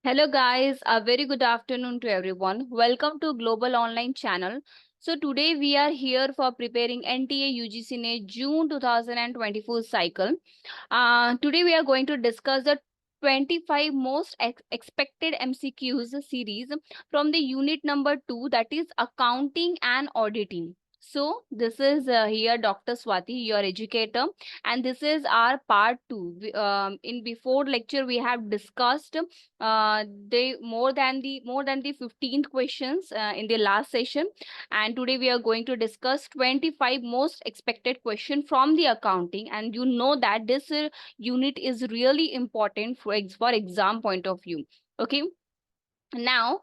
Hello guys, a very good afternoon to everyone. Welcome to Global Online channel. So today we are here for preparing NTA UGC NET June 2024 cycle. Today we are going to discuss the 25 most expected MCQs series from the unit number 2, that is accounting and auditing. So this is here Dr. Swati, your educator, and this is our part 2. In before lecture we have discussed they more than the 15th questions in the last session, and today we are going to discuss 25 most expected question from the accounting. And you know that this unit is really important for exam point of view. Okay, now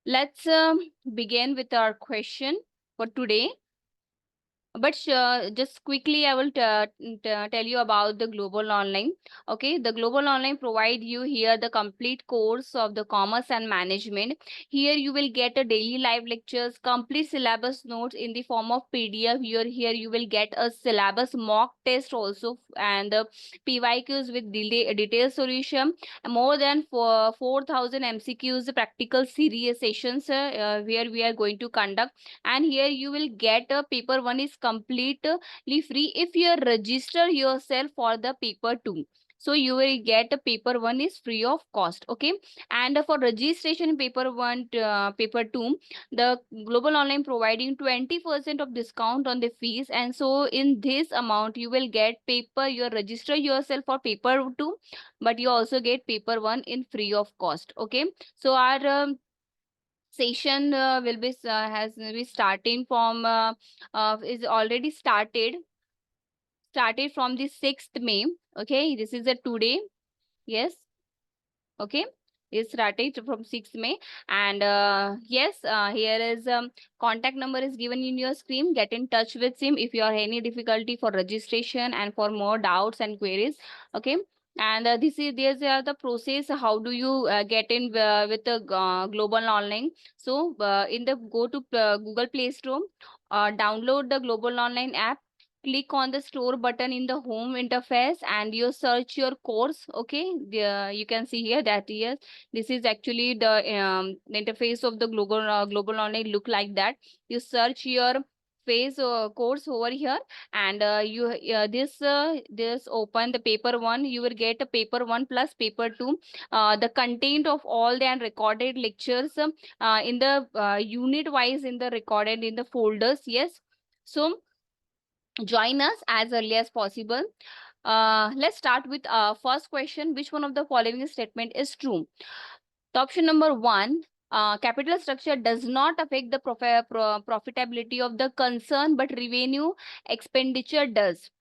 let's begin with our question for today. But just quickly, I will tell you about the Global Online. Okay, the Global Online provide you here the complete course of the Commerce and Management. Here you will get a daily live lectures, complete syllabus notes in the form of PDF. Here you will get a syllabus mock test also, and the PYQs with detailed solution. More than 4,000 MCQs practical series sessions where we are going to conduct. And here you will get a paper 1 is completely free if you register yourself for the paper 2. So you will get a paper 1 is free of cost. Okay, and for registration paper 1 paper 2, the Global Online providing 20% of discount on the fees. And so in this amount you will get paper, you register yourself for paper 2, but you also get paper 1 in free of cost. Okay, so our session will be has will be starting from is already started from the 6th May. Okay, this is a today. Yes. Okay, it started from 6th May. And yes, here is contact number is given in your screen. Get in touch with him if you are any difficulty for registration and for more doubts and queries. Okay, and these are the process. How do you get in with the Global Online? So in the go to Google Play Store, download the Global Online app. Click on the store button in the home interface and you search your course. Okay, you can see here that yes, this is actually the interface of the Global Online look like that. You search your phase course over here, and this open the paper 1. You will get a paper 1 plus paper 2, the content of all the recorded lectures in the unit wise in the recorded in the folders. Yes, so join us as early as possible. Let's start with first question. Which one of the following statement is true? The option number 1, capital structure does not affect the profitability of the concern, but revenue expenditure does.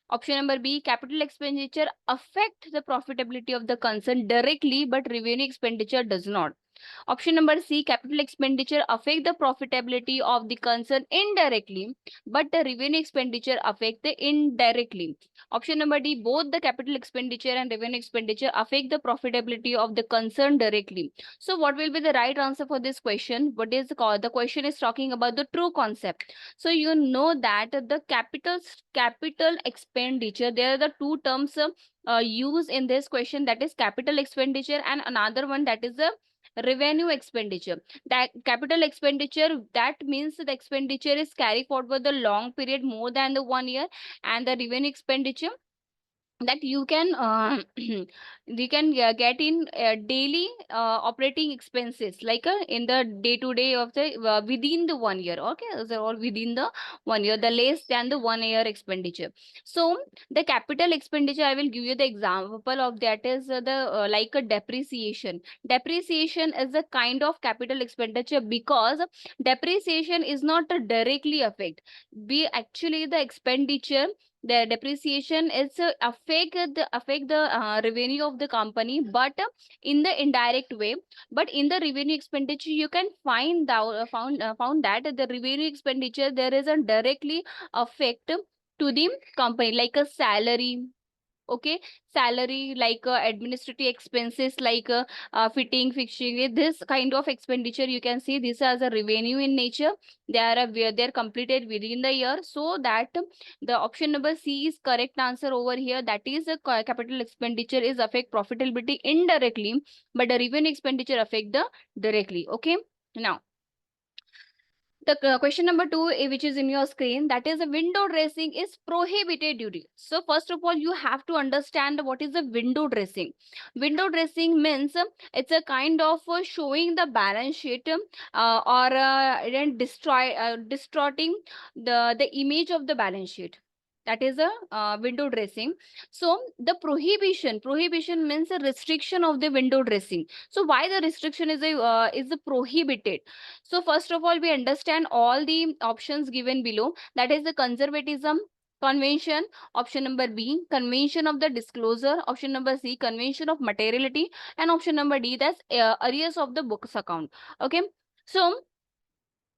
Option number B, capital expenditure affect the profitability of the concern directly, but revenue expenditure does not. Option number C, capital expenditure affect the profitability of the concern indirectly, but the revenue expenditure affect the indirectly. Option number D, both the capital expenditure and revenue expenditure affect the profitability of the concern directly. So what will be the right answer for this question? What is the question is talking about the true concept. So you know that the capital expenditure, there are the two terms used in this question, that is capital expenditure and another one that is the revenue expenditure. That capital expenditure, that means the expenditure is carried forward for the long period more than the 1 year, and the revenue expenditure that you can you can get in daily operating expenses, like in the day to day of the within the 1 year. Okay, so or within the 1 year, the less than the 1 year expenditure. So the capital expenditure, I will give you the example of that is the like a depreciation. Depreciation is a kind of capital expenditure because depreciation is not directly affect, we actually the expenditure, the depreciation is affect the revenue of the company, but in the indirect way. But in the revenue expenditure you can found that the revenue expenditure, there is a directly affect to the company, like a salary, Okay, salary like administrative expenses like fitting, fixing, this kind of expenditure you can see this as a revenue in nature. They are where they are completed within the year, so that the option number C is correct answer over here. That is a capital expenditure is affect profitability indirectly, but the revenue expenditure affect the directly. Okay, now the question number 2, which is in your screen, that is a window dressing is prohibited duty. So first of all, you have to understand what is a window dressing. Window dressing means it's a kind of showing the balance sheet or distorting the image of the balance sheet. That is a window dressing. So the prohibition means a restriction of the window dressing. So why the restriction is a prohibited? So first of all, we understand all the options given below. That is the conservatism, convention, option number B, convention of the disclosure, option number C, convention of materiality, and option number D, that's arrears of the books account. Okay, so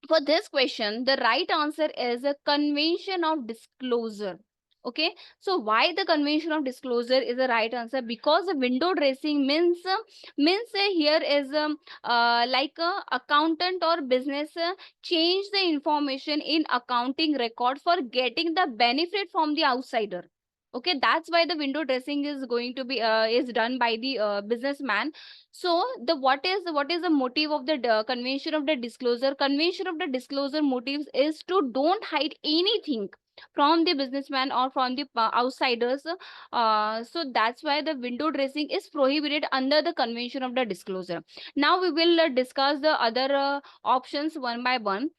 for this question, the right answer is a convention of disclosure. Okay, so why the convention of disclosure is the right answer? Because the window dressing means here is like a accountant or business change the information in accounting record for getting the benefit from the outsider. Okay, that's why the window dressing is going to be is done by the businessman. So the what is the motive of the convention of the disclosure? Convention of the disclosure motives is to don't hide anything from the businessman or from the outsiders. So that's why the window dressing is prohibited under the convention of the disclosure. Now we will discuss the other options one by one.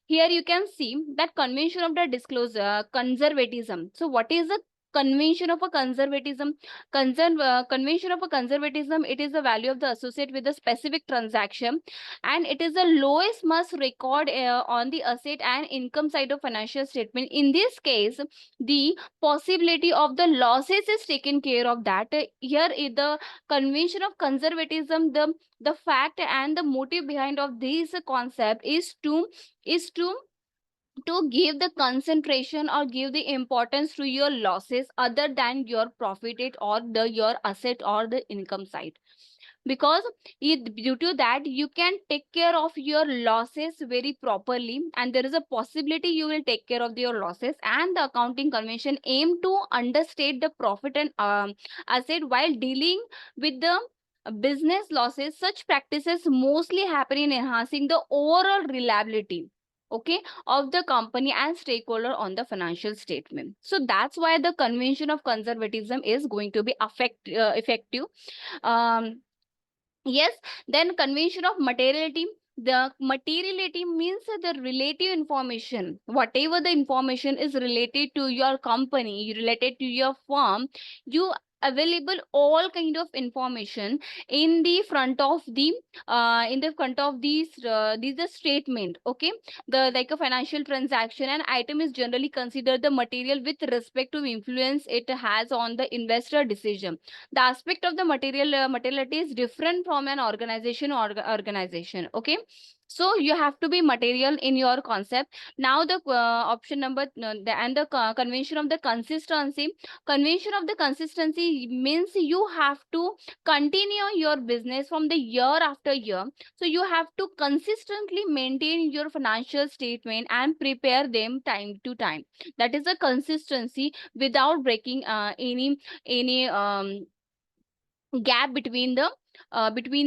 Here you can see that convention of the disclosure, conservatism. So what is the convention of a conservatism? Convention of a conservatism, it is the value of the associate with the specific transaction, and it is the lowest must record on the asset and income side of financial statement. In this case, the possibility of the losses is taken care of. That here is the convention of conservatism. The fact and the motive behind of this concept is to give the concentration or give the importance to your losses other than your profit or your asset or the income side, because due to that you can take care of your losses very properly, and there is a possibility you will take care of your losses, and the accounting convention aim to understate the profit and asset while dealing with the business losses. Such practices mostly happen in enhancing the overall reliability, okay, of the company and stakeholder on the financial statement. So that's why the convention of conservatism is going to be effective. Yes, then convention of materiality. The materiality means the relative information. Whatever the information is related to your company, related to your firm, you available all kind of information in the front of the these the statement. Okay, the like a financial transaction and item is generally considered the material with respect to influence it has on the investor decision. The aspect of the materiality is different from an organization. Okay, so you have to be material in your concept. Now the option number and the convention of the consistency. Convention of the consistency means you have to continue your business from the year after year, so you have to consistently maintain your financial statement and prepare them time to time. That is a consistency without breaking any gap between the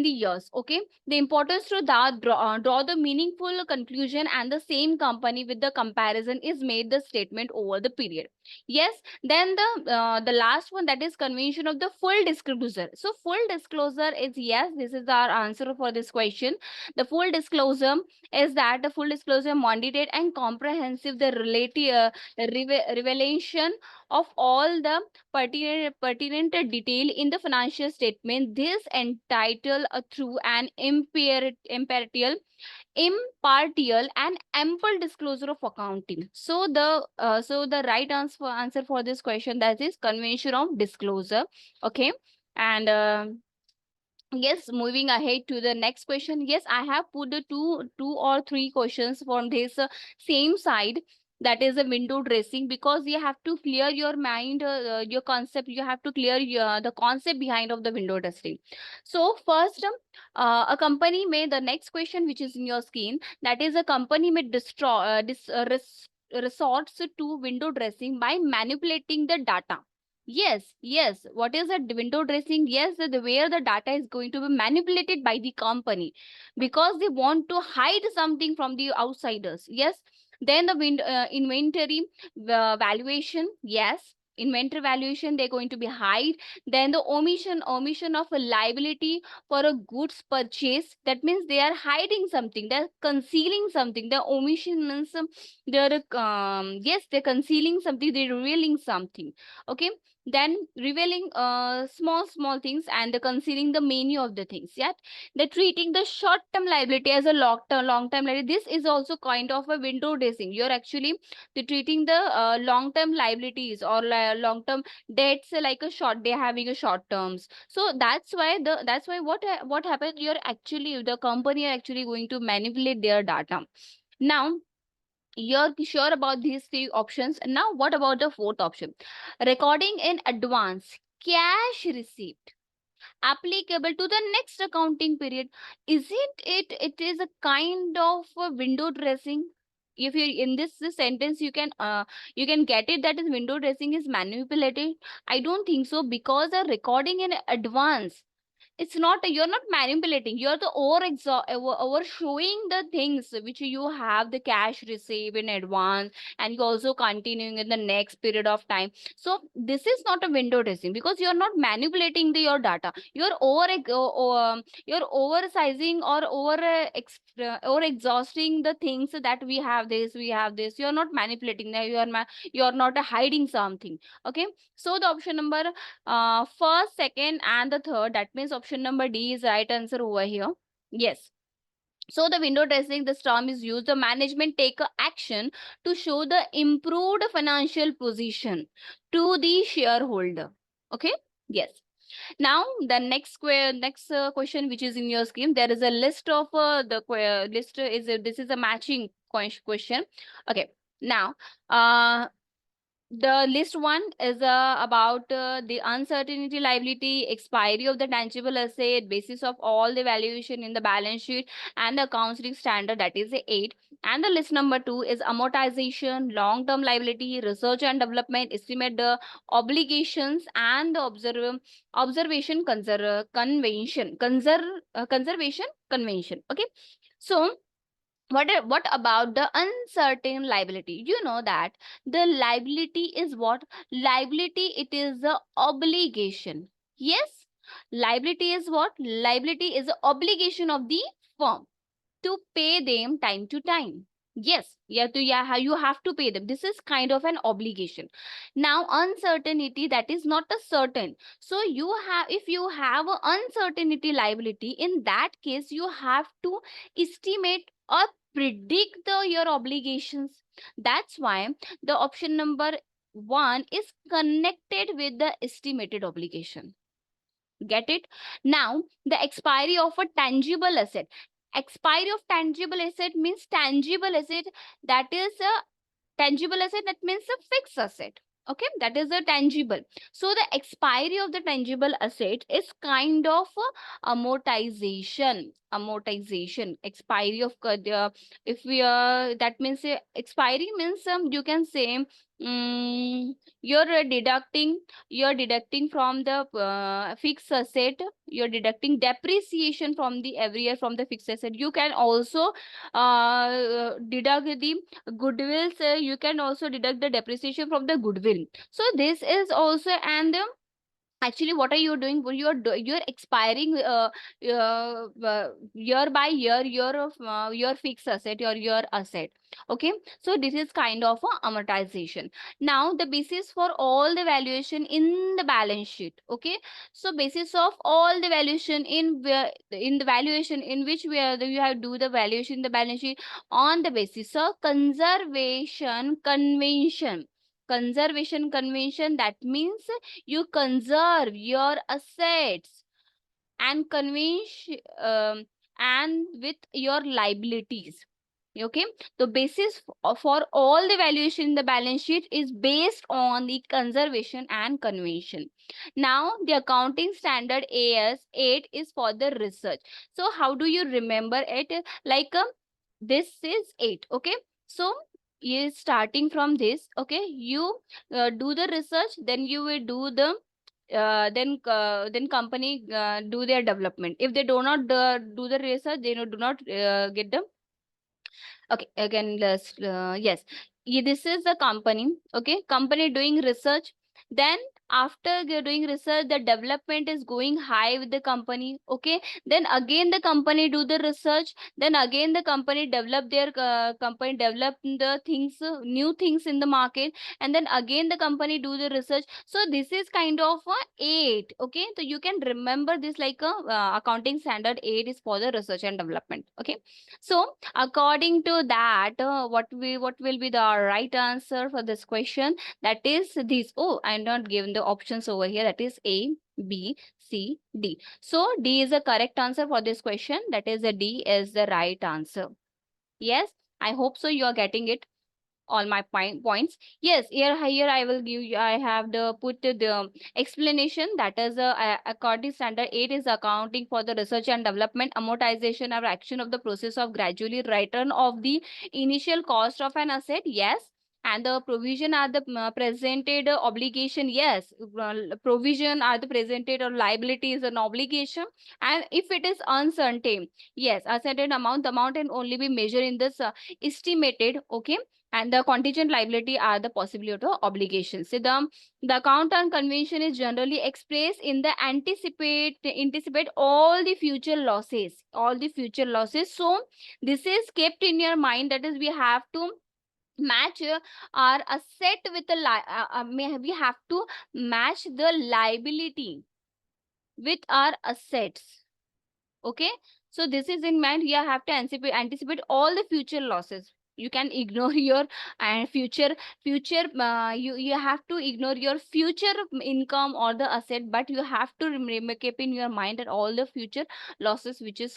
years. Okay, the importance to that draw the meaningful conclusion, and the same company with the comparison is made the statement over the period. Yes, then the last one, that is convention of the full disclosure. So full disclosure is, yes, this is our answer for this question. The full disclosure is that the full disclosure mandated and comprehensive the relative revelation of all the pertinent detail in the financial statement. This entitle through an impartial and ample disclosure of accounting. So the right answer for this question, that is convention of disclosure. Okay, and yes, moving ahead to the next question. Yes, I have put the two or three questions from this same side. that is a window dressing, because you have to clear your mind, your concept, you have to clear the concept behind of the window dressing. So first, a company may, the next question which is in your screen, that is a company may resorts to window dressing by manipulating the data. Yes, what is a window dressing? Yes, where the data is going to be manipulated by the company because they want to hide something from the outsiders. Yes. Then the inventory valuation. Yes, inventory valuation, they're going to be hide. Then the omission of a liability for a goods purchase, that means they are hiding something, they're concealing something. The omission means they're yes, they're concealing something, they're revealing something. Okay. Then revealing small things and the concealing the many of the things. Yeah. They're treating the short term liability as a long term liability. This is also kind of a window dressing. You're actually treating the long term liabilities or long term debts like a short, they're having a short terms. So that's why what happens, you're actually, the company are actually going to manipulate their data. Now you're sure about these three options. Now what about the fourth option? Recording in advance cash receipt applicable to the next accounting period. Isn't it, it is a kind of a window dressing? If you in this sentence you can get it that is window dressing is manipulated. I don't think so, because a recording in advance, it's not, you're not manipulating, you're the over showing the things which you have the cash receive in advance, and you also continuing in the next period of time. So this is not a window dressing, because you're not manipulating your data, you're you're oversizing or over exhausting the things that we have this, you're not manipulating that, you're not hiding something. Okay. So the option number first, second, and the third. That means option number D is right answer over here. Yes. So the window dressing, this term is used. The management take a action to show the improved financial position to the shareholder. Okay. Yes. Now the next question which is in your scheme, there is a list of list is this is a matching question. Okay. Now the list one is about the uncertainty liability, expiry of the tangible asset, basis of all the valuation in the balance sheet and the accounting standard, that is the 8. And the list number 2 is amortization, long term liability, research and development, estimate the obligations, and the observation conservation convention. Okay. So what about the uncertain liability? You know that the liability is what? Liability, it is the obligation. Yes, liability is what? Liability is the obligation of the firm to pay them time to time. Yes, you have to pay them. This is kind of an obligation. Now uncertainty, that is not a certain. So you have, if you have a uncertainty liability, in that case you have to estimate or predict your obligations. That's why the option number 1 is connected with the estimated obligation. Get it? Now the expiry of a tangible asset. Expiry of tangible asset means tangible asset, that is a tangible asset, that means a fixed asset. Okay, that is a tangible. So the expiry of the tangible asset is kind of amortization expiry of if we that means expiry means you can say you're deducting from the fixed asset, you're deducting depreciation from the every year from the fixed asset. You can also deduct the goodwill, so you can also deduct the depreciation from the goodwill. So this is also, and actually what are you doing? You're expiring year by year your fixed asset or your asset. Okay, so this is kind of a amortization. Now the basis for all the valuation in the balance sheet. Okay, so basis of all the valuation in the valuation in which you have do the valuation in the balance sheet on the basis of conservation convention. That means you conserve your assets and convince and with your liabilities. Okay, the basis for all the valuation in the balance sheet is based on the conservation and convention. Now the accounting standard AS8 is for the research. So how do you remember it? Like this is 8. Okay, so is starting from this. Okay, you do the research, then you will do the then company do their development. If they do not do the research, they do not get the. Okay, again, yes. This is the company. Okay, company doing research. Then after doing research, the development is going high with the company. Okay, then again the company do the research. Then again the company develop their company develop the things, new things in the market. And then again the company do the research. So this is kind of a 8. Okay, so you can remember this like a accounting standard 8 is for the research and development. Okay, so according to that, what will be the right answer for this question? That is this. Oh, I'm not given the options over here. That is A, B, C, D. So D is the correct answer for this question. That is the D is the right answer. Yes, I hope so. You are getting it, all my points. Yes, here I will give you, I have the put the explanation. That is according standard 8 is accounting for the research and development amortization or action of the process of gradually return of the initial cost of an asset. Yes, and the provision are the presented obligation. Yes, provision are the presented or liability is an obligation. And if it is uncertain, yes, a certain amount, the amount can only be measured in this estimated. Okay, and the contingent liability are the possibility of obligations. So the account on convention is generally expressed in the anticipate all the future losses, all the future losses. So this is kept in your mind, that is we have to match our asset with the we have to match the liability with our assets. Okay, so this is in mind. You have to anticipate all the future losses. You can ignore your future you have to ignore your future income or the asset, but you have to keep in your mind that all the future losses which is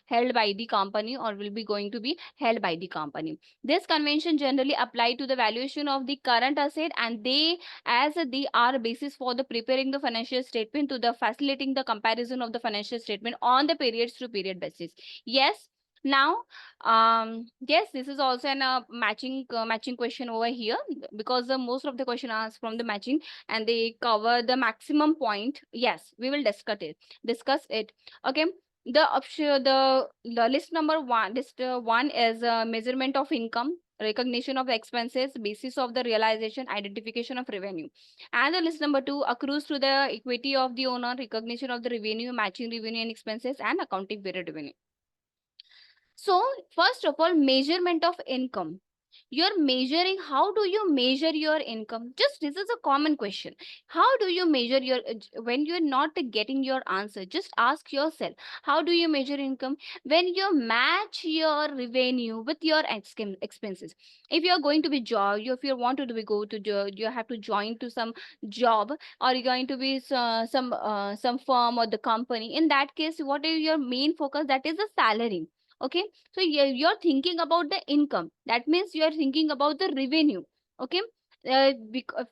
held by the company or will be going to be held by the company. This convention generally apply to the valuation of the current asset, and they are basis for the preparing the financial statement to the facilitating the comparison of the financial statement on the periods to period basis. Yes, now yes, this is also an matching question over here, because the most of the question are from the matching and they cover the maximum point. Yes, we will discuss it. Okay, the option, the list number one, list one is measurement of income, recognition of expenses, basis of the realization, identification of revenue. And the list number two accrues to the equity of the owner, recognition of the revenue, matching revenue and expenses, and accounting period revenue. So first of all, measurement of income. You're measuring, how do you measure your income? Just this is a common question. How do you measure your, when you're not getting your answer, just ask yourself, how do you measure income? When you match your revenue with your expenses. If you're going to be job, if you want to be go to job, you have to join to some job, or you're going to be some firm or the company. In that case, what is your main focus? That is the salary. Okay, so you're thinking about the income. That means you're thinking about the revenue. Okay,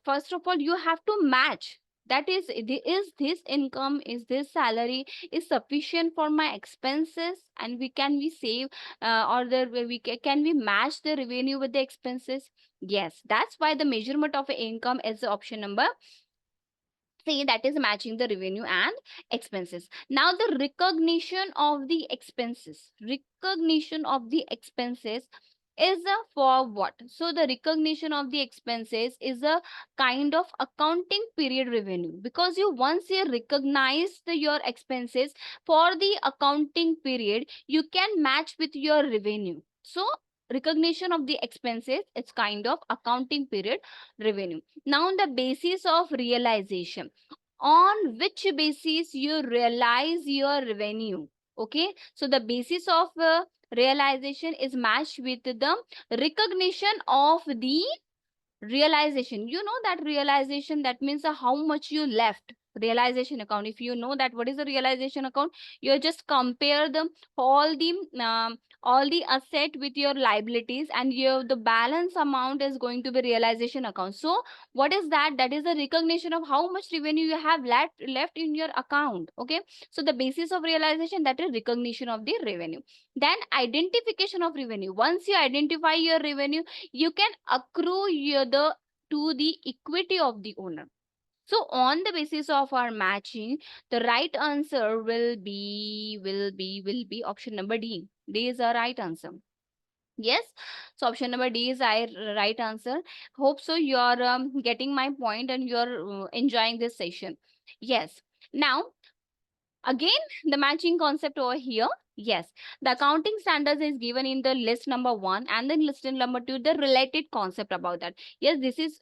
first of all, you have to match. That is this income, is this salary is sufficient for my expenses, and we save or can we match the revenue with the expenses? Yes, that's why the measurement of income is the option number C, that is matching the revenue and expenses. Now the recognition of the expenses. Recognition of the expenses is for what? So the recognition of the expenses is a kind of accounting period revenue, because once you recognize your expenses for the accounting period, you can match with your revenue. So recognition of the expenses, it's kind of accounting period revenue. Now the basis of realization, on which basis you realize your revenue. Okay, so the basis of realization is matched with the recognition of the realization. You know that realization, that means how much you left, realization account. If you know that what is a realization account, you just compare them all the asset with your liabilities, and your the balance amount is going to be realization account. So what is that? That is a recognition of how much revenue you have left in your account. Okay, so the basis of realization, that is recognition of the revenue. Then identification of revenue. Once you identify your revenue, you can accrue the to the equity of the owner. So on the basis of our matching, the right answer will be option number D. D is the right answer. Yes, so option number D is right answer. Hope so you are getting my point and you are enjoying this session. Yes. Now again, the matching concept over here. Yes, the accounting standards is given in the list number 1, and then list number 2, the related concept about that. Yes, this is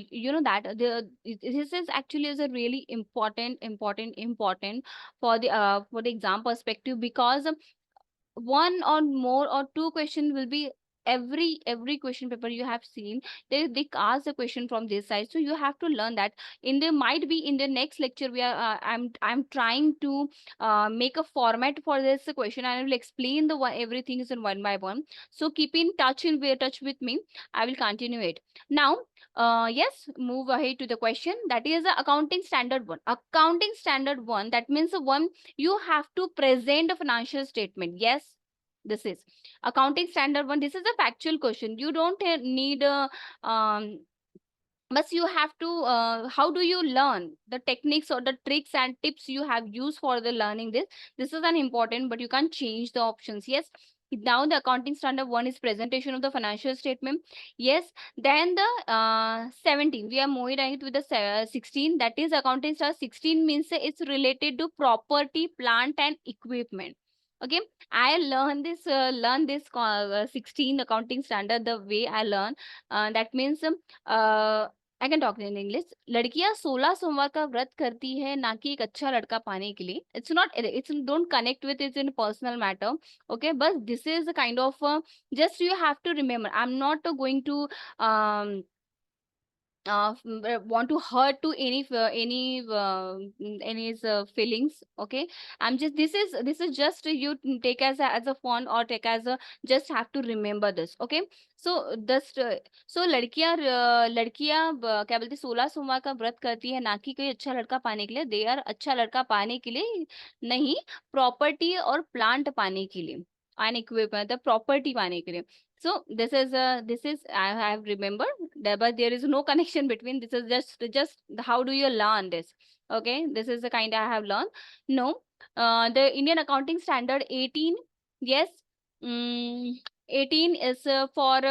you know that this is actually is a really important for the exam perspective, because one or more or two questions will be every question paper you have seen, they ask a question from this side. So you have to learn that. In the might be in the next lecture, we are I'm trying to make a format for this question, and I will explain the everything is in one by one. So keep in touch with me. I will continue it now. Yes, move ahead to the question. That is the accounting standard 1. Accounting standard 1, that means the one you have to present a financial statement. Yes, this is accounting standard 1. This is a factual question. You don't need a but you have to how do you learn the techniques or the tricks and tips you have used for the learning this is an important, but you can't change the options. Yes, now the accounting standard 1 is presentation of the financial statement. Yes, then the 17, we are moving ahead with the 16, that is accounting standard 16 means it's related to property, plant and equipment. Okay, I learn this 16 accounting standard the way I learn. That means I can talk in English. लड़कियां 16 सोमवार का व्रत करती है, ना कि एक अच्छा लड़का पाने के लिए. It's not, it's don't connect with it's in personal matter. Okay, बस this is kind of just you have to remember. I am not going to want to hurt to any feelings. Okay, I'm just, this is just you take as a fun, or take as a, just have to remember this. Okay, so just so लड़कियां क्या बोलते 16 सोमवार का व्रत करती है, ना कि कोई अच्छा लड़का पाने के लिए. दे आर अच्छा लड़का पाने के लिए नहीं, प्रॉपर्टी और प्लांट पाने के लिए, एंड इक्विपमेंट द प्रॉपर्टी पाने के लिए. So this is I have remembered that, but there is no connection between. This is just how do you learn this? Okay, this is the kind I have learned. No, the Indian Accounting Standard 18. Yes, 18 is for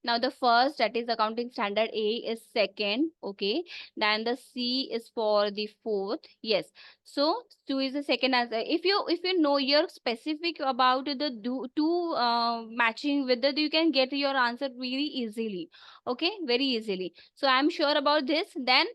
now the first, that is accounting standard A, is second. Okay, then the C is for the fourth. Yes, so 2 is the second answer. If you know you're specific about the two matching with the, you can get your answer very easily. Okay, very easily. So I'm sure about this. Then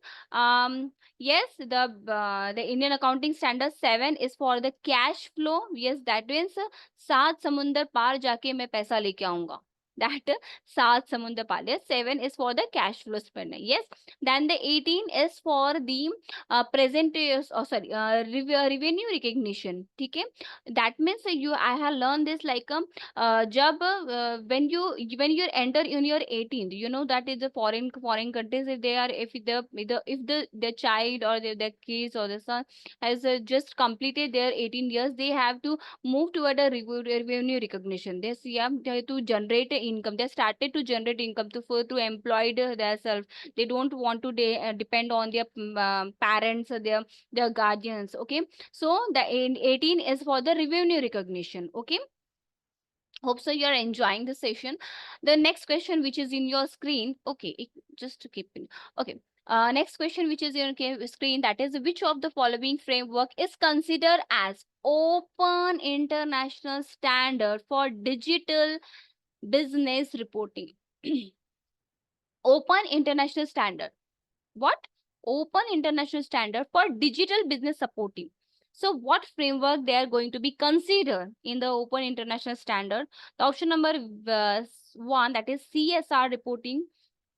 yes, the Indian accounting standard 7 is for the cash flow. Yes, that means सात समुंदर पार जाके मैं पैसा लेके आऊंगा. That सात समुंदर पार. Yes, 7 is for the cash flow spending. Yes, then the 18 is for the present revenue recognition. ठीक है, that means I have learned this like जब when you enter in your 18th, you know that is the foreign countries, if they are, if the child or the kids or the son has just completed their 18 years, they have to move toward a revenue recognition. They see they have to generate income. They started to generate income to employ themselves. They don't want to depend on their parents or their guardians. Okay, so the 18 is for the revenue recognition. Okay, hope so you are enjoying the session. The next question which is in your screen. Okay, just to keep in. Okay, next question which is in your screen, that is, which of the following framework is considered as open international standard for digital business reporting? Open international standard. What? Open international standard for digital business supporting. So what framework they are going to be considered in the open international standard? The option number 1, that is CSR reporting.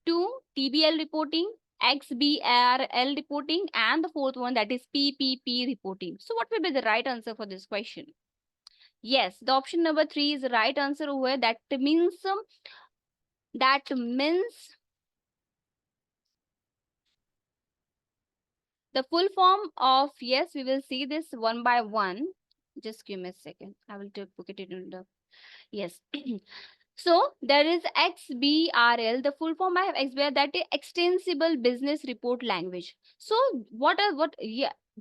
2, TBL reporting. XBRL reporting, and the fourth one, that is PPP reporting. So what will be the right answer for this question? Yes, the option number 3 is the right answer over here. That means the full form of, yes, we will see this one by one. Just give me a second. I will put it in the, yes. So there is XBRL, the full form of XBRL, that is Extensible Business Report Language. So with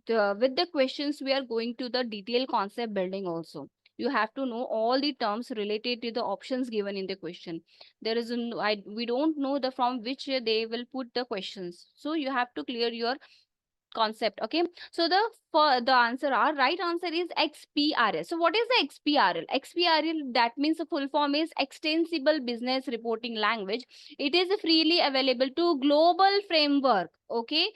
the questions we are going to the detailed concept building also. You have to know all the terms related to the options given in the question. There is we don't know the from which they will put the questions. So you have to clear your concept. Okay, so the answer, our right answer is XPRL. So what is the XPRL? That means the full form is Extensible Business Reporting Language. It is freely available to global framework. Okay,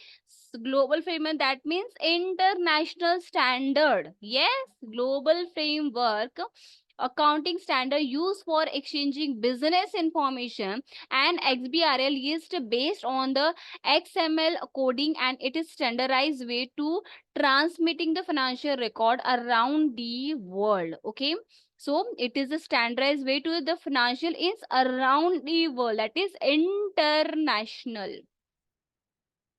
global framework, that means international standard. Yes, global framework accounting standard used for exchanging business information, and XBRL is based on the XML coding, and it is standardized way to transmitting the financial record around the world. Okay, so it is a standardized way to the financial is around the world, that is international.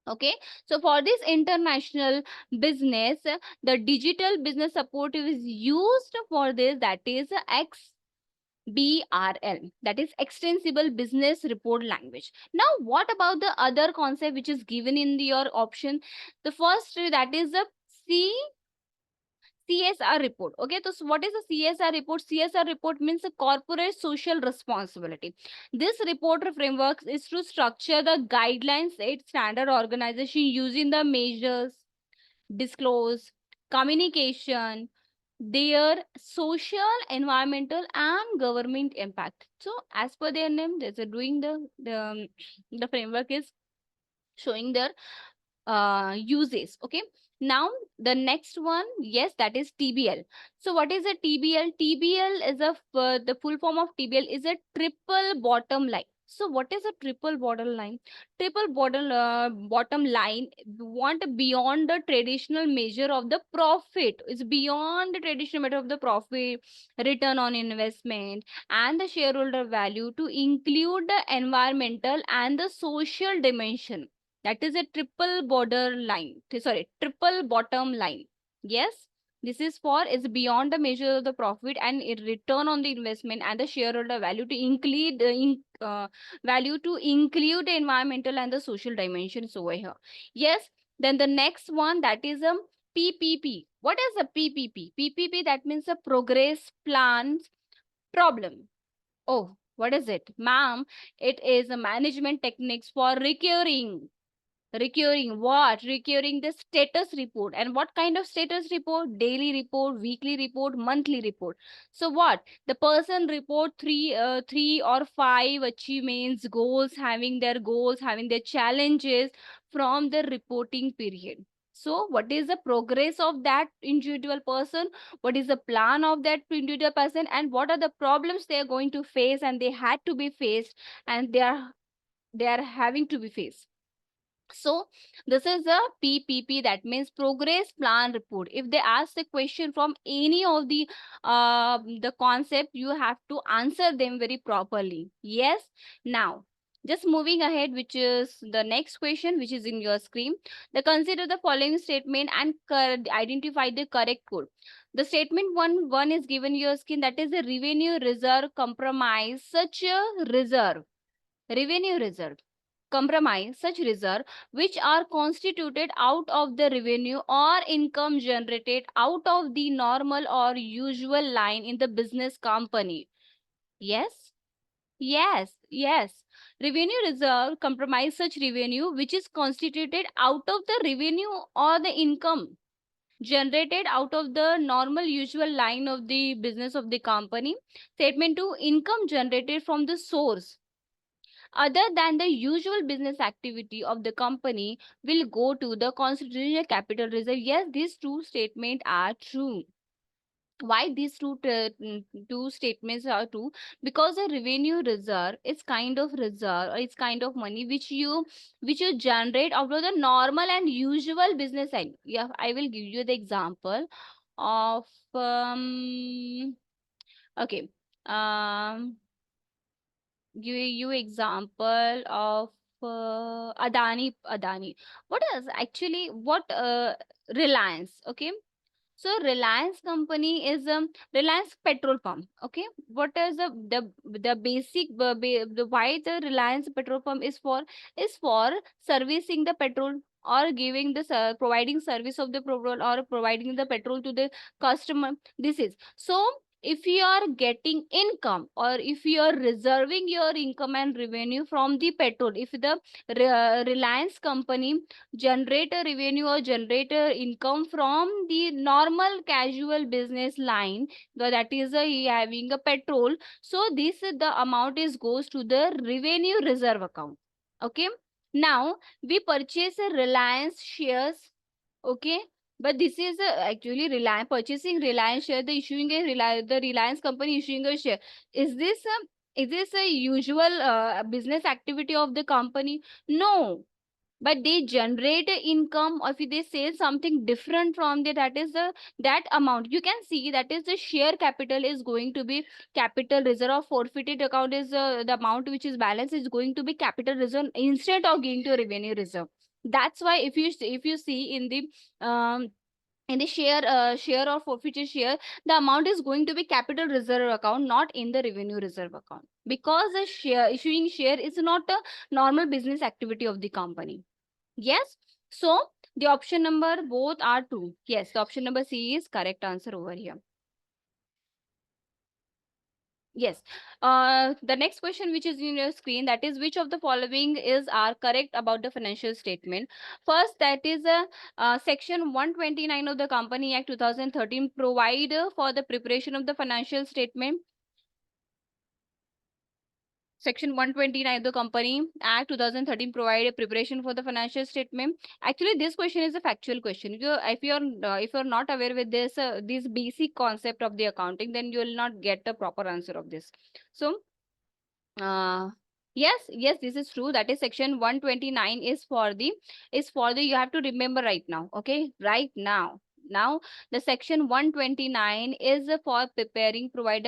Okay, so for this international business, the digital business support is used for this, that is XBRL, that is Extensible Business Report Language. Now, what about the other concept which is given in your option? The first, that is the CSR report. Okay, so what is a CSR report? CSR report means a corporate social responsibility. This report framework is to structure the guidelines, set standard organization using the measures, disclose, communication, their social, environmental, and government impact. So as per their name, there's a doing the framework is showing their uses. Okay, now the next one, yes, that is TBL. So what is a TBL? TBL is the full form of TBL is a triple bottom line. So what is a triple bottom line? Triple bottom line want beyond the traditional measure of the profit. It's beyond the traditional measure of the profit, return on investment, and the shareholder value to include the environmental and the social dimension. That is a triple border line. Sorry, triple bottom line. Yes, this is for is beyond the measure of the profit and it return on the investment and the shareholder value to include value to include the environmental and the social dimensions over here. Yes, then the next one, that is a PPP. What is a PPP? PPP, that means a progress plans problem. Oh, what is it, ma'am? It is a management techniques for recurring what? Recurring the status report. And what kind of status report? Daily report, weekly report, monthly report. So what? The person report three or five achievements, goals, having their challenges from the reporting period. So what is the progress of that individual person? What is the plan of that individual person? And what are the problems they are going to face and they had to be faced and they are having to be faced? So this is a PPP, that means progress plan report. If they ask the question from any of the concept, you have to answer them very properly. Yes. Now, just moving ahead, which is the next question, which is in your screen. The consider the following statement and identify the correct code. The statement one is given your screen, that is the revenue reserve compromise such a reserve. Revenue reserve compromise such reserve which are constituted out of the revenue or income generated out of the normal or usual line in the business company. Yes, yes. Revenue reserve compromise such revenue which is constituted out of the revenue or the income generated out of the normal usual line of the business of the company. Statement 2, income generated from the source other than the usual business activity of the company will go to the constitutional capital reserve. Yes, these two statements are true. Why these two statements are true? Because a revenue reserve is kind of reserve, or it's kind of money which you generate out of the normal and usual business side. Yeah, I will give you the example of okay, give you example of Adani. What is actually what Reliance? Okay, so Reliance company is Reliance petrol pump. Okay, what is the basic the why the Reliance petrol pump is for servicing the petrol, or giving the providing service of the petrol, or providing the petrol to the customer. This is so. If you are getting income, or if you are reserving your income and revenue from the petrol, if the Reliance company generate a revenue or generate a income from the normal casual business line, that is having a petrol, so this the amount is goes to the revenue reserve account. Okay, now we purchase a Reliance shares. Okay, but this is actually Reliance purchasing Reliance share, the issuing a the Reliance company issuing a share. Is this a usual business activity of the company? No, but they generate a income, or if they sell something different from the, that is the that amount you can see, that is the share capital is going to be capital reserve, or forfeited account is the amount which is balance is going to be capital reserve instead of going to revenue reserve. That's why if you see in the share or forfeited share, the amount is going to be capital reserve account, not in the revenue reserve account, because the share issuing share is not a normal business activity of the company. Yes. So the option number both are true. Yes, the option number C is correct answer over here. Yes. The next question which is in your screen, that is, which of the following is are correct about the financial statement? First, that is section 129 of the Company Act 2013 provide for the preparation of the financial statement. Section 129 of the Company Act 2013 provide a preparation for the financial statement. Actually, this question is a factual question. If you're not aware with this basic concept of the accounting, then you will not get the proper answer of this. So uh yes, this is true. That is section 129 is for the you have to remember right now. Okay, right now the section 129 is for preparing provide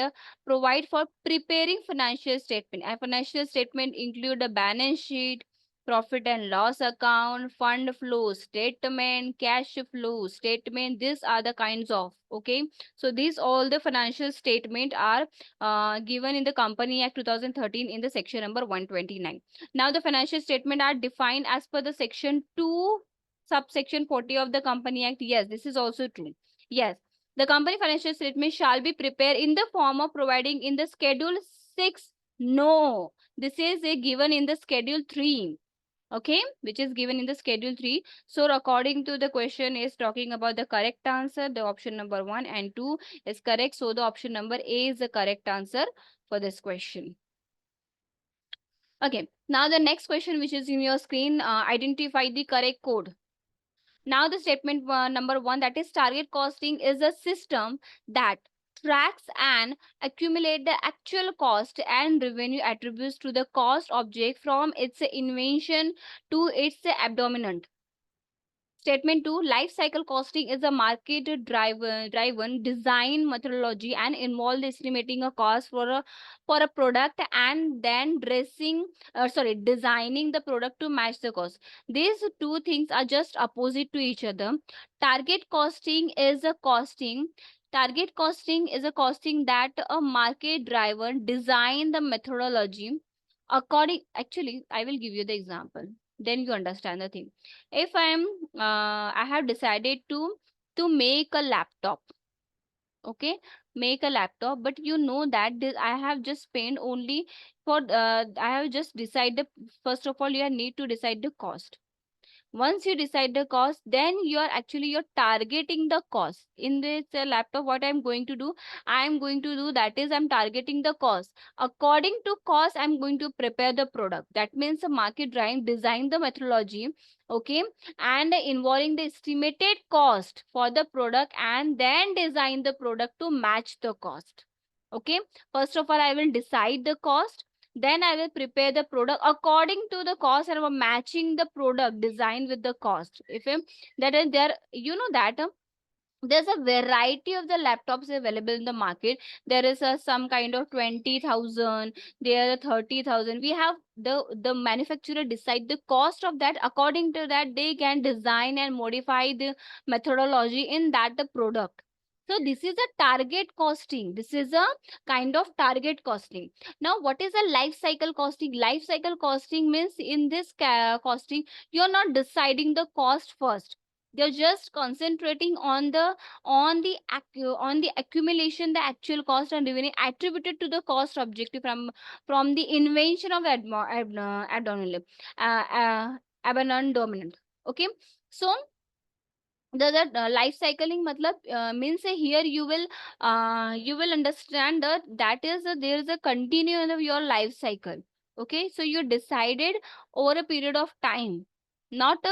for preparing financial statement, and financial statement include a balance sheet, profit and loss account, fund flow statement, cash flow statement. These are the kinds of, okay, so these all the financial statement are given in the Company Act 2013 in the section number 129. Now the financial statement are defined as per the section 2 subsection 40 of the Company Act. Yes, this is also true. Yes, the company financial statement shall be prepared in the form of providing in the schedule 6. No, this is given in the schedule 3. Okay, which is given in the schedule 3. So according to the question is talking about the correct answer, the option number 1 and 2 is correct. So the option number A is the correct answer for this question. Okay, now the next question which is in your screen, identify the correct code. Now the statement number 1, that is, target costing is a system that tracks and accumulate the actual cost and revenue attributes to the cost object from its invention to its abdominant. Statement 2, life cycle costing is a market driven design methodology and involves estimating a cost for a product and then designing the product to match the cost. These two things are just opposite to each other. Target costing is a costing. Target costing is a costing that a market driven design the methodology according. Actually, I will give you the example. Then you understand the thing. If I have decided to make a laptop. Okay, make a laptop, but you know that I have just spent only for I have just decided, first of all you need to decide the cost. Once you decide the cost, then you're targeting the cost. In this laptop, what I'm going to do, that is, I'm targeting the cost. According to cost, I'm going to prepare the product. That means the market design the methodology, okay, and involving the estimated cost for the product, and then design the product to match the cost. Okay, first of all, I will decide the cost, then I will prepare the product according to the cost, and I'm matching the product design with the cost. If that is there, that there's a variety of the laptops available in the market. There is some kind of 20,000, there are 30,000. We have the manufacturer decide the cost of that. According to that, they can design and modify the methodology in that the product. So this is a target costing. This is a kind of target costing. Now, what is a life cycle costing? Life cycle costing means in this costing, you're not deciding the cost first. You're just concentrating on the accumulation, the actual cost and revenue attributed to the cost objective from the invention of abdominal dominant. Okay, so the life cycling matlab means here you will understand that is there is a continuation of your life cycle. Okay, so you decided over a period of time, not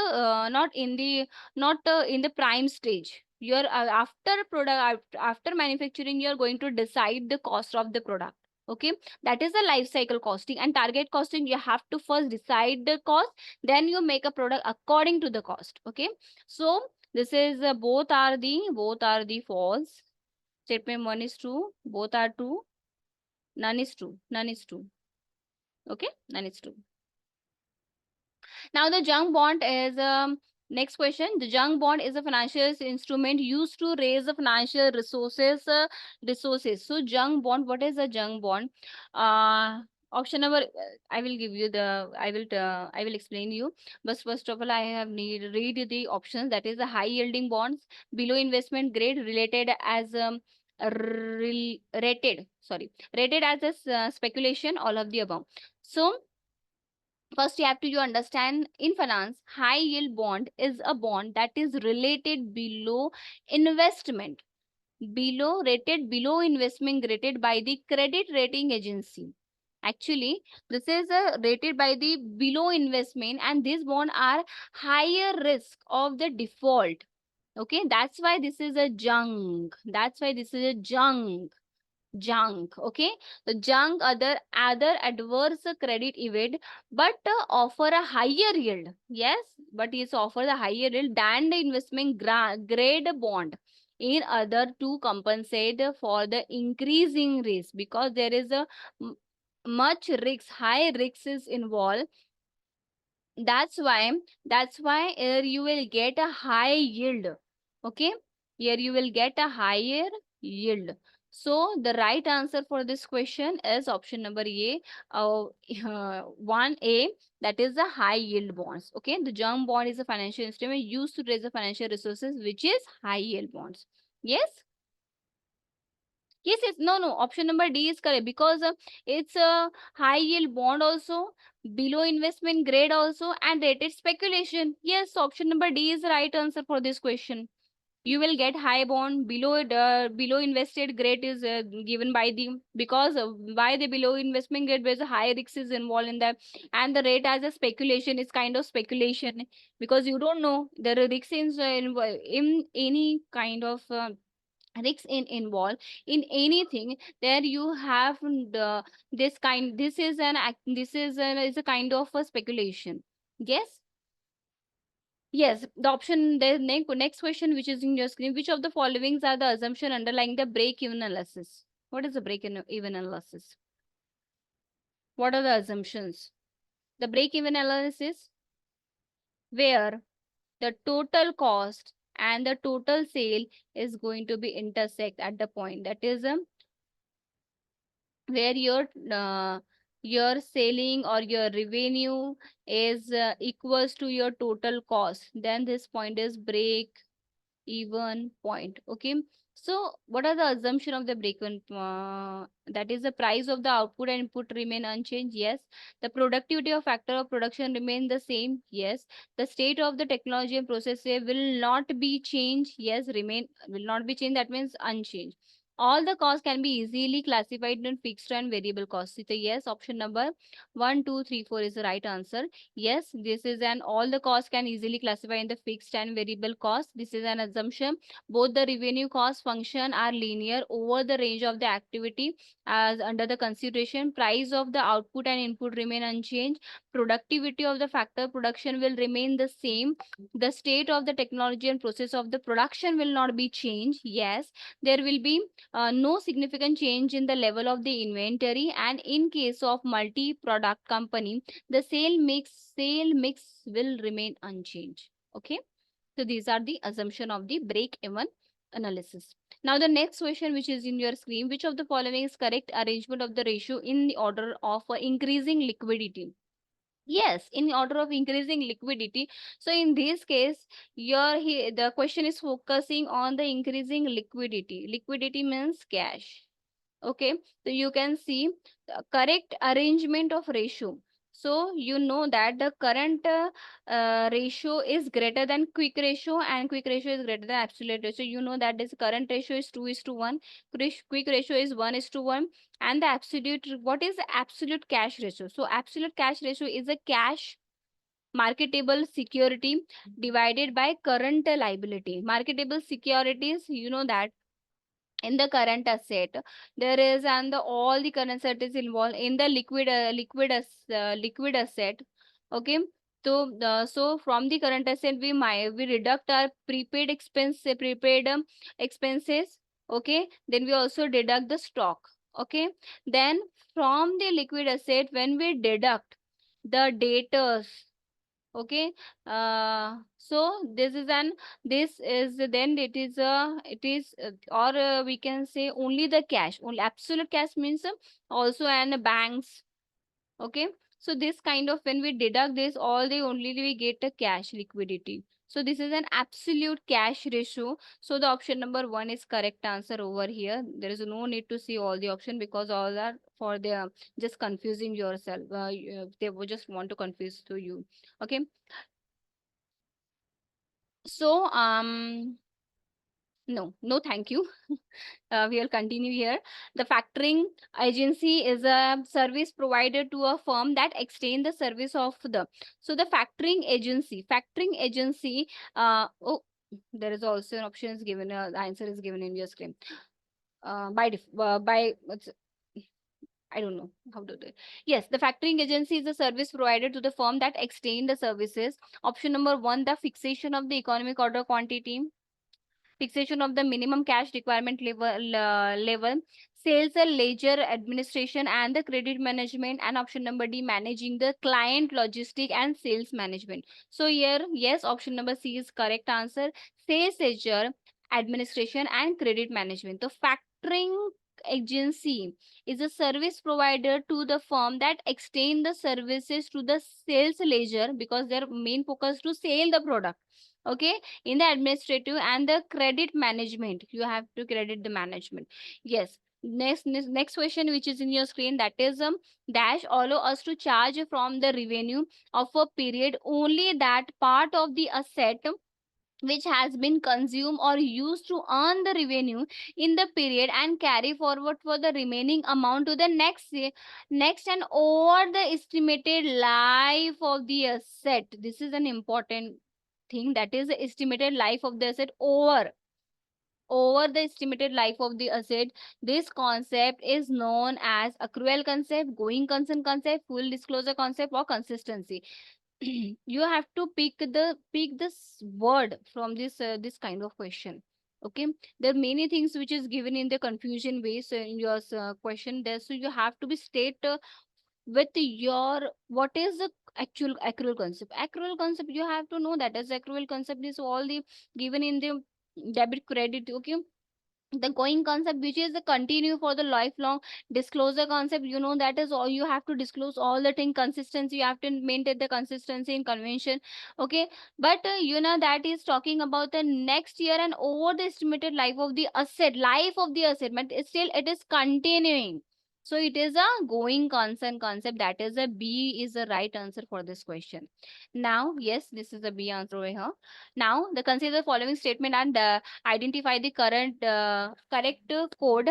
in the prime stage. You're after product, after manufacturing, you're going to decide the cost of the product. Okay, that is the life cycle costing. And target costing, you have to first decide the cost, then you make a product according to the cost. Okay, so this is both are the false. Statement 1 is true. Both are true. None is true. None is true. Okay, none is true. Now the junk bond is next question. The junk bond is a financial instrument used to raise the financial resources. So junk bond. What is a junk bond? Option number. I will give you the. I will explain you. But first of all, I have need read the options. That is the high yielding bonds, below investment grade, related as rated as a speculation. All of the above. So first, you have to understand in finance, high yield bond is a bond that is related below investment, below investment rated by the credit rating agency. Actually, this is rated by the below investment, and these bonds are higher risk of the default. Okay, that's why this is a junk. That's why this is a junk. Okay, the junk other adverse credit event, but offer a higher yield. Yes, but it's offer the higher yield than the investment grade bond in other to compensate for the increasing risk, because there is a much risk, high risks is involved. That's why here you will get a high yield. Okay, here you will get a higher yield. So the right answer for this question is option number A, 1A, that is the high yield bonds. Okay, the junk bond is a financial instrument used to raise the financial resources, which is high yield bonds. Yes. Yes, no. Option number D is correct, because it's a high yield bond also, below investment grade also, and rated speculation. Yes, option number D is the right answer for this question. You will get high bond, below invested grade is given by the, because by the below investment grade, where the high risk is involved in that, and the rate as a speculation is kind of speculation, because you don't know there are risks in any kind of risks involved in anything. There you have the this is a kind of a speculation. Yes. Yes, the option, the next question which is in your screen, which of the followings are the assumption underlying the break-even analysis? What is the break-even analysis? What are the assumptions? The break-even analysis, where the total cost and the total sale is going to be intersect at the point, that is where your selling or your revenue is equals to your total cost, then this point is break even point. Okay. So what are the assumption of the break-even? That is the price of the output and input remain unchanged. Yes. The productivity of factor of production remain the same. Yes. The state of the technology and process will not be changed. Yes. Remain will not be changed. That means unchanged. All the costs can be easily classified in fixed and variable costs. So yes, option number 1, 2, 3, 4 is the right answer. Yes, this is an all the costs can easily classify in the fixed and variable cost. This is an assumption. Both the revenue cost function are linear over the range of the activity as under the consideration. Price of the output and input remain unchanged. Productivity of the factor production will remain the same. The state of the technology and process of the production will not be changed. Yes, there will be no significant change in the level of the inventory, and in case of multi-product company, the sale mix will remain unchanged. Okay, so these are the assumption of the break-even analysis. Now the next question which is in your screen, which of the following is correct arrangement of the ratio in the order of increasing liquidity? Yes, in order of increasing liquidity. So in this case, the question is focusing on the increasing liquidity. Liquidity means cash. Okay, so you can see the correct arrangement of ratio. So you know that the current ratio is greater than quick ratio, and quick ratio is greater than absolute ratio. You know that this current ratio is 2:1, quick ratio is 1:1, and the absolute, what is the absolute cash ratio? So absolute cash ratio is a cash marketable security divided by current liability. Marketable securities, you know that in the current asset there is, and all the current asset is involved in the liquid asset. Okay, so from the current asset we deduct our prepaid expenses. Okay, then we also deduct the stock. Okay, then from the liquid asset when we deduct the debtors. Okay, so this is then we can say only the cash, only absolute cash means also and banks. Okay, so this kind of when we deduct this all the only we get a cash liquidity. So this is an absolute cash ratio. So the option number 1 is correct answer over here. There is no need to see all the option because all are for the just confusing yourself. They would just want to confuse to you. Okay, so no, thank you. We will continue here. The factoring agency is a service provided to a firm that extend the service of the. So the factoring agency. Oh, there is also an option is given. The answer is given in your screen. By I don't know how to do it. Yes, the factoring agency is a service provided to the firm that extend the services. Option number 1, the fixation of the economic order quantity, fixation of the minimum cash requirement level, sales and ledger administration and the credit management, and option number D, managing the client logistic and sales management. So here, yes, option number C is correct answer. Sales ledger administration and credit management. The factoring agency is a service provider to the firm that extend the services to the sales ledger because their main focus to sell the product. Okay, in the administrative and the credit management, you have to credit the management. Yes, next question which is in your screen, that is dash allow us to charge from the revenue of a period only that part of the asset which has been consumed or used to earn the revenue in the period and carry forward for the remaining amount to the next and over the estimated life of the asset. This is an important thing, that is the estimated life of the asset over the estimated life of the asset. This concept is known as accrual concept, going concern concept, full disclosure concept, or consistency. You have to pick this word from this kind of question. Okay, there are many things which is given in the confusion ways in your question there, so you have to be state with your what is the actual accrual concept. Accrual concept you have to know that as accrual concept is all the given in the debit credit. Okay, The going concept, which is the continue for the lifelong. Disclosure concept, you know, that is all, you have to disclose all the thing. Consistency, you have to maintain the consistency in convention. Okay, but you know, that is talking about the next year and over the estimated life of the asset, but still it is continuing. So it is a going concern concept. That is a B is the right answer for this question. Now yes, this is a B answer over here. Now the consider the following statement and identify the correct code.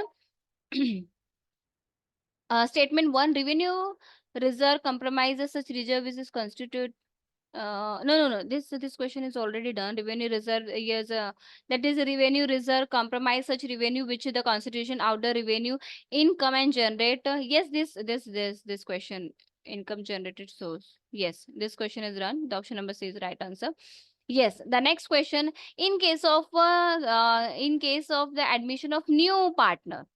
Statement 1, revenue reserve compromises such reserve which is constitute. No. This question is already done. Revenue reserve is that is revenue reserve compromise such revenue which the constitution out the revenue income and generate. Yes, this question, income generated source. Yes, this question is done. The option number C is right answer. Yes, the next question. In case of the admission of new partner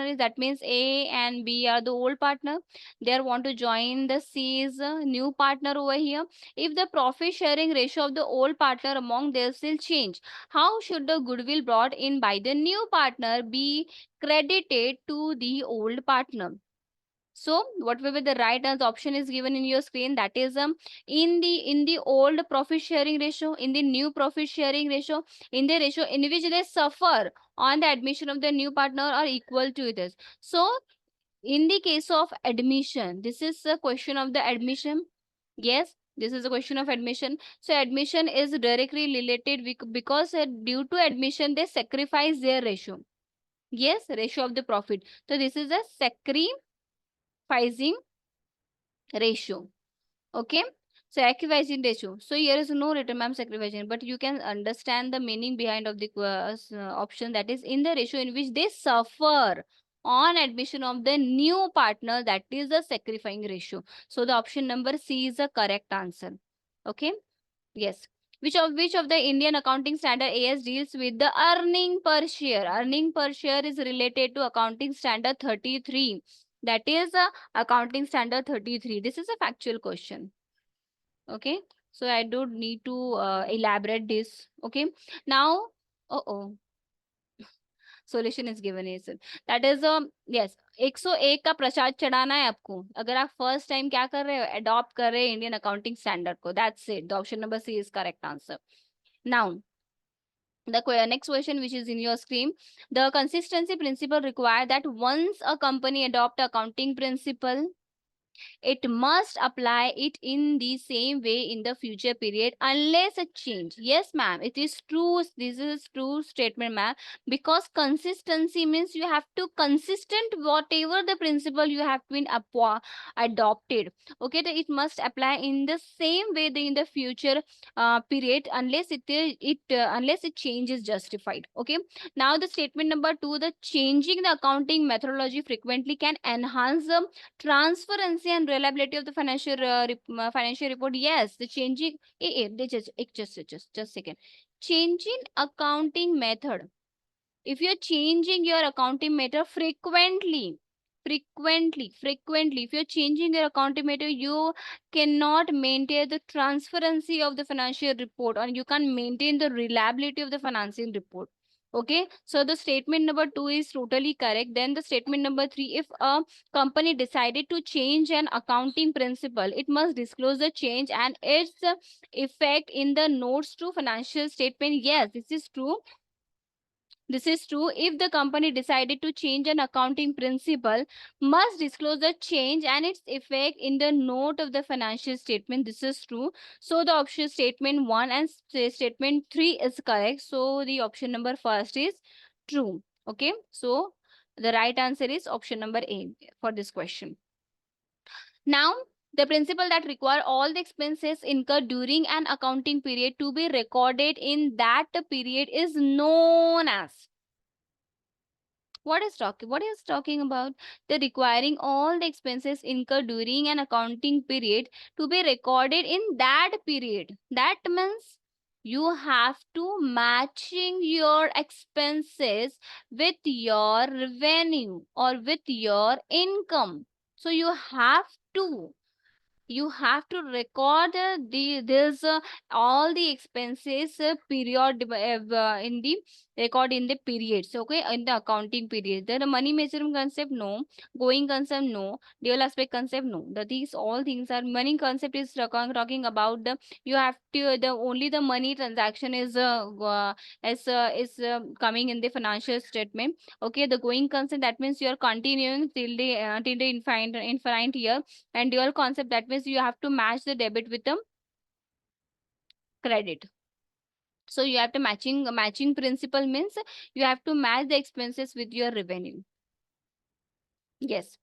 is, that means A and B are the old partner. They want to join the C is a new partner over here. If the profit sharing ratio of the old partner among them still change, how should the goodwill brought in by the new partner be credited to the old partner? So what will be the right answer? Option is given in your screen. That is in the old profit sharing ratio, in the new profit sharing ratio, in the ratio in which they suffer on the admission of the new partner or equal to this. So in the case of admission, this is a question of the admission. Yes, this is a question of admission. So admission is directly related because due to admission they sacrifice their ratio. Yes, ratio of the profit. So this is a sacrificing ratio. Okay, so sacrificing ratio. So here is no written ma'am sacrificing, but you can understand the meaning behind of the option, that is in the ratio in which they suffer on admission of the new partner, that is the sacrificing ratio. So the option number C is the correct answer. Okay, yes. Which of the Indian accounting standard AS deals with the earning per share? Earning per share is related to accounting standard 33. That is accounting standard 33. This is a factual question. Okay, so I don't need to elaborate this. Okay, now, oh, solution is given is, that is yes, 101 का प्रसाद चढ़ाना है आपको अगर आप first time क्या कर रहे हो, अडॉप्ट कर रहे हैं इंडियन अकाउंटिंग स्टैंडर्ड को. That's it. The option number C is correct answer. Now, the next question which is in your screen, the consistency principle require that once a company adopt accounting principle, it must apply it in the same way in the future period unless a change. Yes, ma'am, it is true. This is true statement, ma'am. Because consistency means you have to consistent whatever the principle you have been adopted. Okay, it must apply in the same way in the future period unless unless it change is justified. Okay. Now the statement number 2, the changing the accounting methodology frequently can enhance the transparency and reliability of the financial report. Yes, the changing they just second. Changing accounting method. If you're changing your accounting method frequently, if you're changing your accounting method, you cannot maintain the transparency of the financial report, or you can maintain the reliability of the financial report. Okay, so the statement number 2 is totally correct. Then the statement number 3, if a company decided to change an accounting principle, it must disclose the change and its effect in the notes to financial statement. Yes, this is true. This is true. If the company decided to change an accounting principle, must disclose the change and its effect in the note of the financial statement. This is true. So the option statement 1 and statement 3 is correct. So the option number first is true. Okay. So the right answer is option number A for this question. Now, the principle that require all the expenses incurred during an accounting period to be recorded in that period is known as. What is talking about? The requiring all the expenses incurred during an accounting period to be recorded in that period. That means you have to matching your expenses with your revenue or with your income. So you have to you have to record all the expenses in the record in the periods, okay, in the accounting period. The money measurement concept, no. Going concept, no. Dual aspect concept, no. These all things are money concept is talking about the, you have to the only the money transaction is coming in the financial statement. Okay, the going concept, that means you are continuing till the infinite year. And dual concept, that means you have to match the debit with the credit. So you have to matching principle means you have to match the expenses with your revenue. Yes.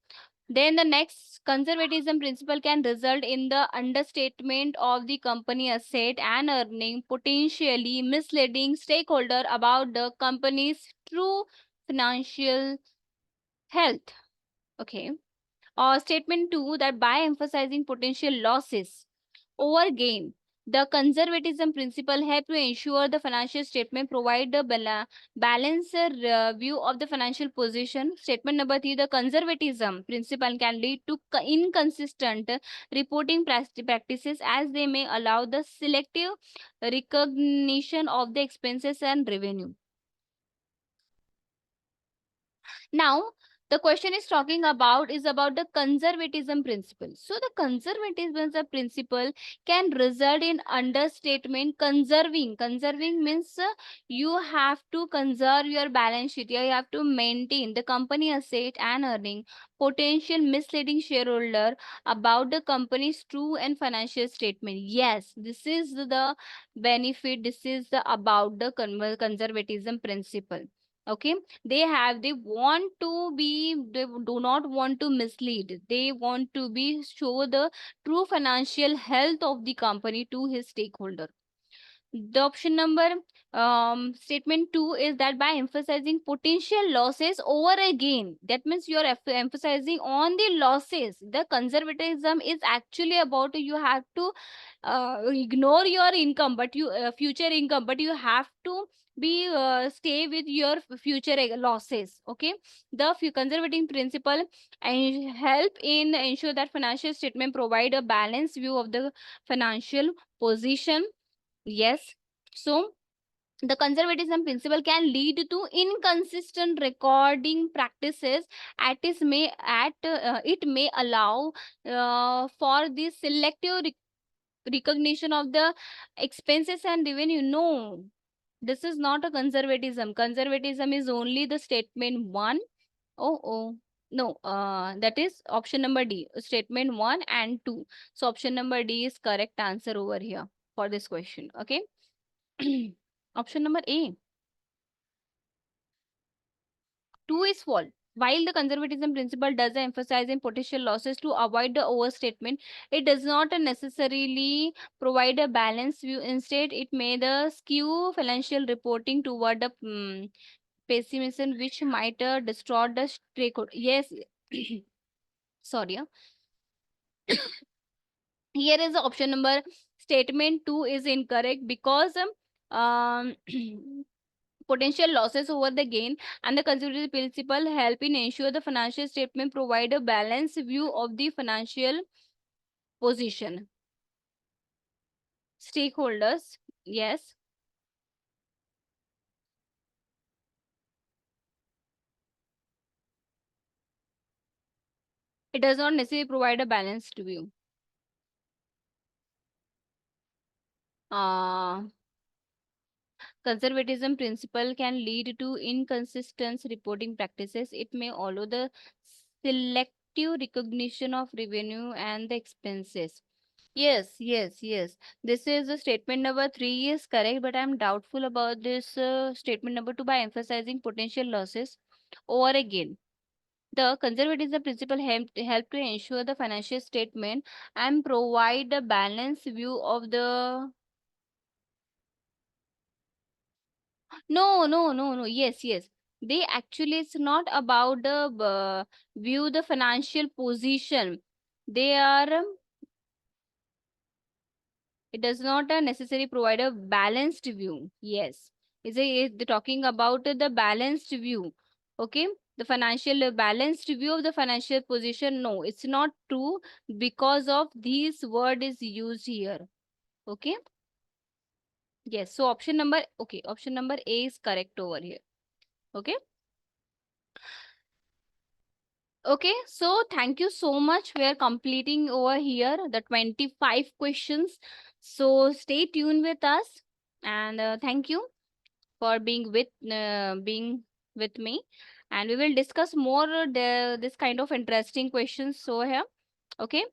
Then the next, conservatism principle can result in the understatement of the company asset and earning, potentially misleading stakeholder about the company's true financial health. Okay. Statement 2, that by emphasizing potential losses over gain, the conservatism principle help to ensure the financial statement provide a balanced view of the financial position. Statement number 3, the conservatism principle can lead to inconsistent reporting practices, as they may allow the selective recognition of the expenses and revenue. Now, the question is about the conservatism principle. So the conservatism principle can result in understatement. Conserving means you have to conserve your balance sheet. You have to maintain the company asset and earning, potential misleading shareholder about the company's true and financial statement. Yes, this is the benefit. This is the about the conservatism principle. Okay, they want to be, they do not want to mislead, they want to be show the true financial health of the company to his stakeholder. The option number, statement 2 is that by emphasizing potential losses over a gain, that means you are emphasizing on the losses. The conservatism is actually about you have to ignore your income, but you future income, but you have to be stay with your future losses. Okay, the conservative principle and help in ensure that financial statement provide a balanced view of the financial position. Yes. So the conservatism principle can lead to inconsistent recording practices. It may allow for the selective recognition of the expenses and revenue. No, this is not a conservatism. Conservatism is only the statement 1. Oh. No, that is option number D, statement 1 and 2. So option number D is correct answer over here for this question. Okay. Option number A. 2 is false. While the conservatism principle does emphasize in potential losses to avoid the overstatement, it does not necessarily provide a balanced view. Instead, it may the skew financial reporting toward the pessimism, which might distort the stakeholder. Yes, sorry. Here is the option number. Statement 2 is incorrect because potential losses over the gain and the conservative principle help in ensure the financial statement provide a balanced view of the financial position. Stakeholders, yes, it does not necessarily provide a balanced view. Uh, Conservatism principle can lead to inconsistent reporting practices. It may allow the selective recognition of revenue and the expenses. Yes. This is the statement number 3 is correct, but I'm doubtful about this statement number 2 by emphasizing potential losses over a gain. The conservatism principle help to ensure the financial statement and provide a balanced view of the. No. Yes. They actually, it's not about the view the financial position. They are it does not necessarily provide a balanced view. Yes, they're talking about the balanced view. Okay. the financial balanced view of the financial position. No, it's not true because of this word is used here. Okay. Yes. So option number, okay, option number A is correct over here. Okay. Okay, so thank you so much. We are completing over here the 25 questions. So stay tuned with us, and thank you for being with me. And we will discuss more this kind of interesting questions. So here, okay.